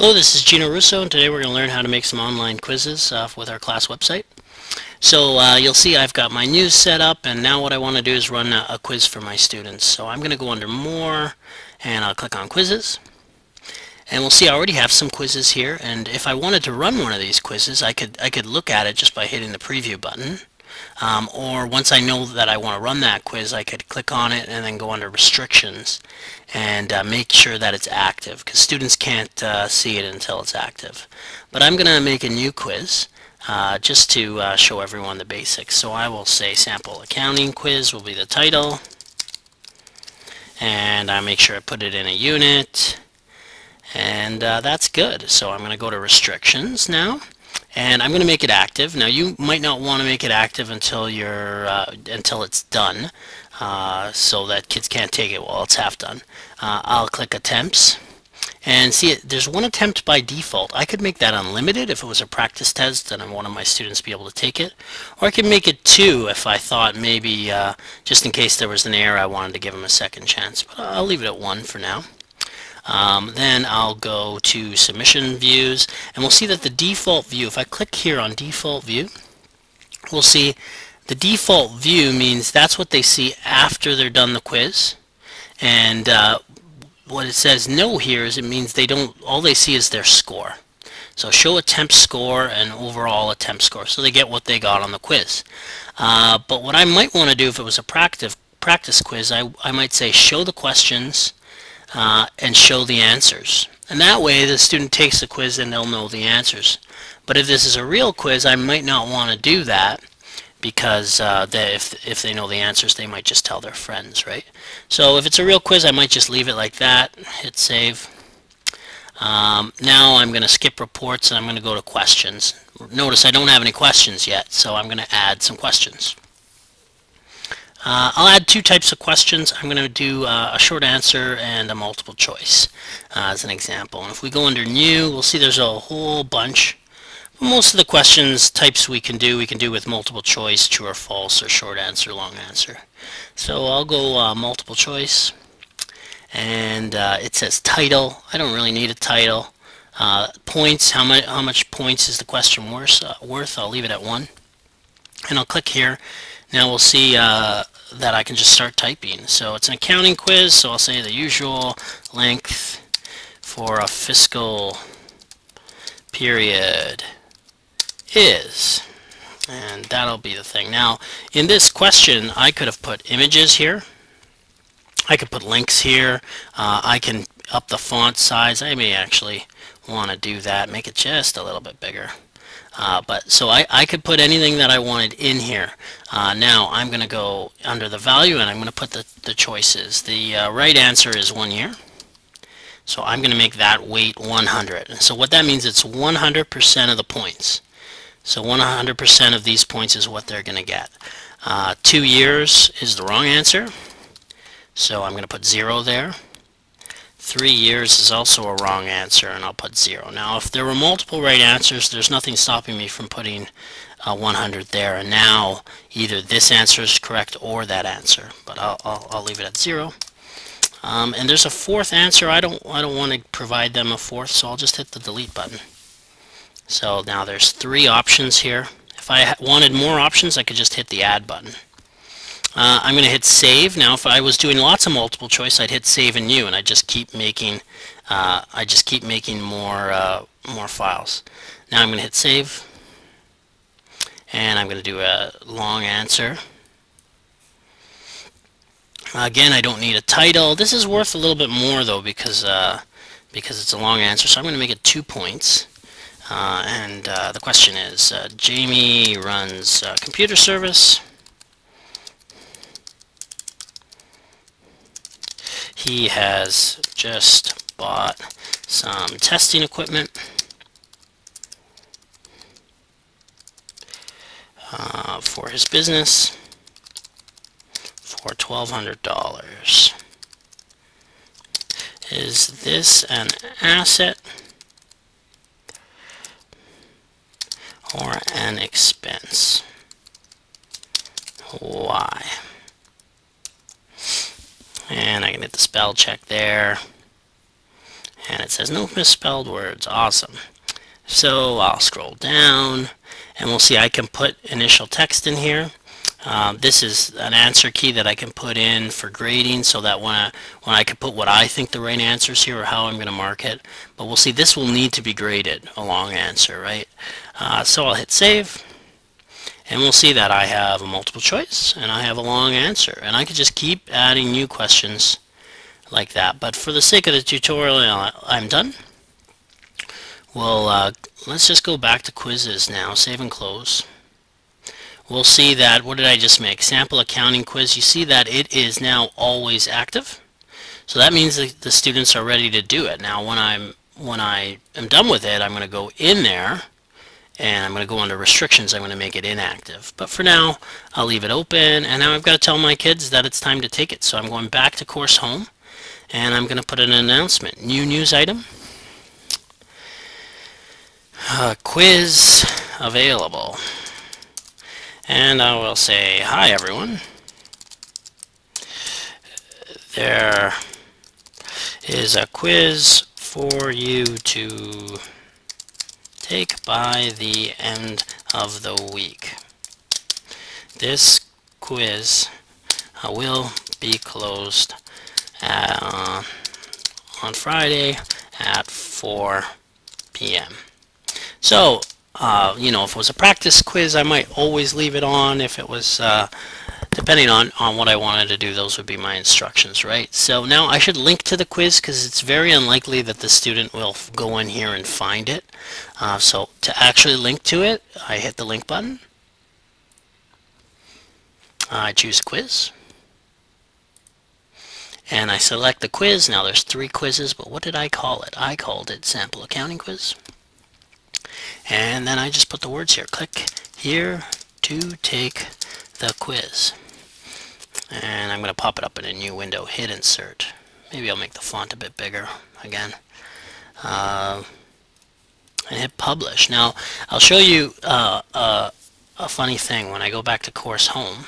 Hello, this is Gino Russo, and today we're going to learn how to make some online quizzes with our class website. So you'll see I've got my news set up, and now what I want to do is run a quiz for my students. So I'm going to go under More, and I'll click on Quizzes. And we'll see I already have some quizzes here, and if I wanted to run one of these quizzes, I could look at it just by hitting the Preview button. Or once I know that I want to run that quiz, I could click on it and then go under Restrictions and make sure that it's active, because students can't see it until it's active. But I'm going to make a new quiz just to show everyone the basics. So I will say Sample Accounting Quiz will be the title, and I make sure I put it in a unit, and that's good. So I'm going to go to Restrictions now, and I'm going to make it active. Now you might not want to make it active until until it's done, so that kids can't take it while it's half done. I'll click Attempts, and see there's one attempt by default. I could make that unlimited if it was a practice test and I wanted my students to be able to take it, or I could make it 2 if I thought maybe just in case there was an error I wanted to give them a second chance. But I'll leave it at 1 for now. Then I'll go to Submission Views, and we'll see that the default view, if I click here on Default View, we'll see the default view means that's what they see after they're done the quiz. And what it says no here is it means all they see is their score. So show attempt score and overall attempt score, so they get what they got on the quiz. But what I might want to do if it was a practice quiz, I might say show the questions and show the answers. And that way the student takes the quiz and they'll know the answers. But if this is a real quiz, I might not want to do that, because if they know the answers, they might just tell their friends, right? So if it's a real quiz, I might just leave it like that, hit save. Now I'm going to skip reports and I'm going to go to questions. Notice I don't have any questions yet, so I'm going to add some questions. I'll add 2 types of questions. I'm going to do a short answer and a multiple choice as an example. And if we go under New, we'll see there's a whole bunch. Most of the questions types we can do with multiple choice, true or false, or short answer, long answer. So I'll go multiple choice, and it says title. I don't really need a title. Points, how much points is the question worth? I'll leave it at 1, and I'll click here. Now we'll see that I can just start typing. So it's an accounting quiz, so I'll say the usual length for a fiscal period is, and that'll be the thing. Now in this question I could have put images here, I could put links here, I can up the font size. I may actually want to do that, make it just a little bit bigger. But so I could put anything that I wanted in here. Now I'm going to go under the value and I'm going to put the choices. The right answer is 1 year. So I'm going to make that weight 100. So what that means, it's 100% of the points. So 100% of these points is what they're going to get. 2 years is the wrong answer. So I'm going to put 0 there. 3 years is also a wrong answer, and I'll put 0. Now if there were multiple right answers, there's nothing stopping me from putting 100 there, and now either this answer is correct or that answer, but I'll leave it at 0. And there's a 4th answer. I don't want to provide them a 4th, so I'll just hit the delete button. So now there's 3 options here. If I wanted more options, I could just hit the add button. I'm going to hit save. Now if I was doing lots of multiple choice, I'd hit save and new, and I just keep making more files. Now I'm going to hit save, and I'm going to do a long answer. Again, I don't need a title. This is worth a little bit more though, because it's a long answer, so I'm going to make it 2 points. And the question is, Jamie runs computer service. He has just bought some testing equipment for his business for $1,200. Is this an asset or an expense? Why? And I can hit the spell check there, and and it says no misspelled words. Awesome. So I'll scroll down, and we'll see I can put initial text in here. This is an answer key that I can put in for grading, so that when I can put what I think the right answer is here, or how I'm going to mark it. But we'll see this will need to be graded, a long answer, right? So I'll hit save, and we'll see that I have a multiple choice and I have a long answer, and I could just keep adding new questions like that. But for the sake of the tutorial, I'm done. Well, let's just go back to quizzes now. Save and close. We'll see that, what did I just make? Sample accounting quiz. You see that it is now always active. So that means that the students are ready to do it. Now when I am done with it, I'm going to go in there and I'm going to go under restrictions. I'm going to make it inactive. But for now, I'll leave it open, and now I've got to tell my kids that it's time to take it. So I'm going back to course home, and I'm going to put an announcement. New news item. Quiz available. And I will say, hi everyone. There is a quiz for you to take by the end of the week. This quiz will be closed on Friday at 4 p.m. So, you know, if it was a practice quiz, I might always leave it on. If it was, depending on what I wanted to do, those would be my instructions, right? So now I should link to the quiz, because it's very unlikely that the student will go in here and find it. So to actually link to it, I hit the link button. I choose quiz. And I select the quiz. Now there's 3 quizzes, but what did I call it? I called it Sample Accounting Quiz. And then I just put the words here. Click here to take the quiz. And I'm going to pop it up in a new window. Hit insert. Maybe I'll make the font a bit bigger again. And hit publish. Now I'll show you a funny thing when I go back to course home.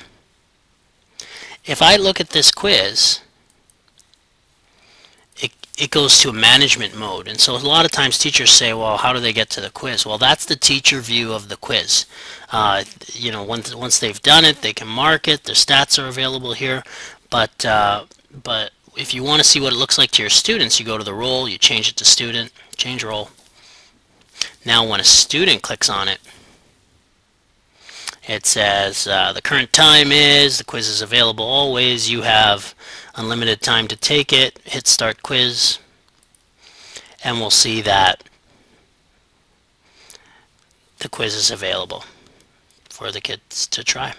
If I look at this quiz, it goes to a management mode, and so a lot of times teachers say, well, how do they get to the quiz? Well, that's the teacher view of the quiz. You know, once they've done it, they can mark it. Their stats are available here, but if you want to see what it looks like to your students, you go to the role, you change it to student, change role. Now when a student clicks on it, it says the current time is, the quiz is available always, you have unlimited time to take it. Hit start quiz, and we'll see that the quiz is available for the kids to try.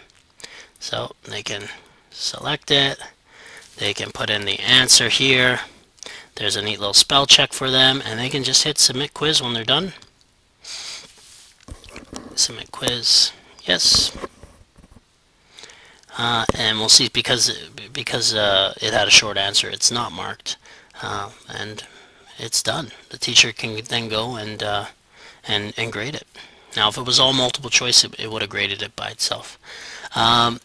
So they can select it, they can put in the answer here, there's a neat little spell check for them, and they can just hit submit quiz when they're done. Submit quiz, yes. And we'll see, because it had a short answer, it's not marked, and it's done. The teacher can then go and grade it. Now, if it was all multiple choice, it would have graded it by itself.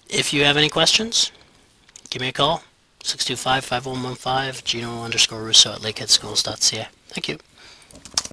If you have any questions, give me a call, 625-5115, Gino_Russo at lakeheadschools.ca. Thank you.